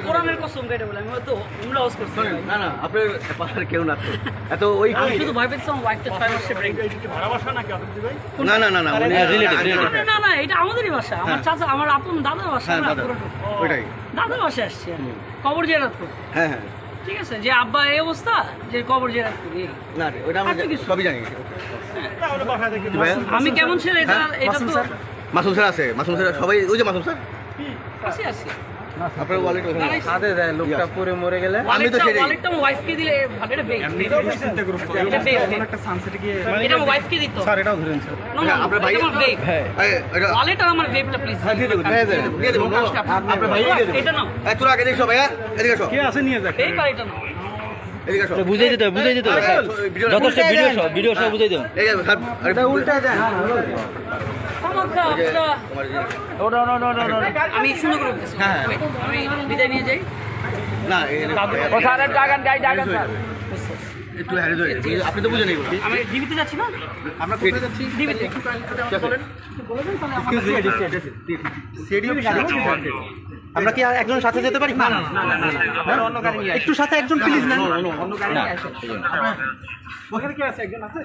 কোরআনের কসম কেটে বলে আমি হয়তো উমরা ওয়াজ করছি না না আপনার পাড়ার কেউ না তো এত ওই আমি শুধু ভয় পেয়েছিলাম ওয়াইফটা 6 মাসে প্রেগন্যান্ট ভাড়া বাসা নাকি আপনি ভাই? না না না না না না এটা আমাদেরই বাসা আমার চাচা আমার আপন দাদার বাসা হ্যাঁ না দাদা পুরোটা ওইটাই দাদার বাসায় আসছি আমি কবর জিয়ারত করতে হ্যাঁ হ্যাঁ ঠিক আছে যে আব্বা এই অবস্থা যে কবর জিয়ারত করি না রে, ওইটা আমরা আর তো কিছু। সবই জানি তাহলে বাসায় থেকে ভাইয়া? আমি কেমন ছেলে এটা হ্যাঁ, এটা তো মাসুম স্যার আছে মাসুম স্যার সবাই ওই যে মাসুম স্যার আসি আসি আপনার ওয়ালেট ওখানে আছে। হাতে দেয় লোকটা পরে মরে গেলে আমি তো সেটাই ওয়ালেটটা আমার ওয়াইফকে দিলে ভালো এটা বেক এটা বেক একটা সানসেটে গিয়ে এটা আমার ওয়াইফকে দিত স্যার এটাও ধরেন স্যার না না হ্যাঁ, আপনার ভাই- এটা আমার বেক এটা ওয়ালেট আর আমার বেকটা প্লিজ হ্যাঁ দিয়ে দেবো দিয়ে দেবো আপনার ভাই দিয়ে দেবো এটা নাও এই তোরা আগে দেখো ভাইয়া এদিকে এসো কে আছে নিয়ে যাক বেক আর এটা নাও এদিকে এসো বুঝাই দিতে হবে যথেষ্ট ভিডিও সব বুঝাই দেবেন এই যে স্যার এটা উল্টা দেন আমাকে আপনারা তোমার আমি সুন্দর করে বলতেছি আমি বিদায় নিয়ে যাই না একটু হ্যারিজ হয়ে গেছে। আপনি তো বুঝেন এগুলো আমি ডিবিতে যাচ্ছি না আমরা কোথায় যাচ্ছি ডিবিতে বলেন বলে দেন তাহলে আমার আমরা কি আর একজনের সাথে যেতে পারি না অন্য গাড়ি নিয়ে একটু সাথে একজন প্লিজ না অন্য গাড়ি ওখানে কি আছে একজন আছে